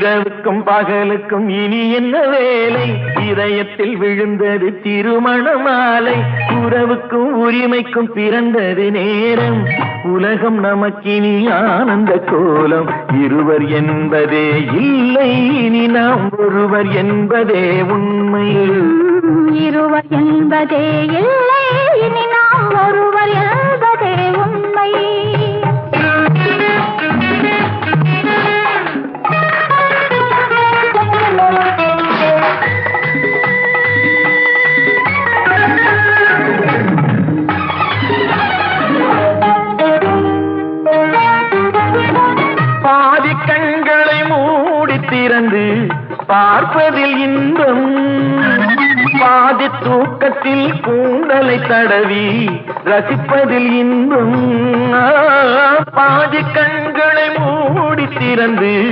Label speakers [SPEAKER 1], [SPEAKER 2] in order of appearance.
[SPEAKER 1] இரவுக்கும் பகலுக்கும் இனி என்ன வேலை? இதயத்தில் விழுந்தது திருமண மாலை. உறவுக்கும் உரிமைக்கும் பிறந்தது நேரம். உலகம் நமக்கினி ஆனந்த கோலம். இருவர் என்பதே இல்லை, இனி நாம் ஒருவர் என்பதே உண்மை.
[SPEAKER 2] இருவர் என்பதே இல்லை, இனி நாம் ஒருவர் என்பதே உண்மை.
[SPEAKER 1] பாதி கண்களை மூடி திறந்து பார்ப்பதில் இன்பம். பாதி தூக்கத்தில் கூந்தலை தடவி ரசிப்பதில் இன்பம். பாதி கண்களை மூடி திறந்து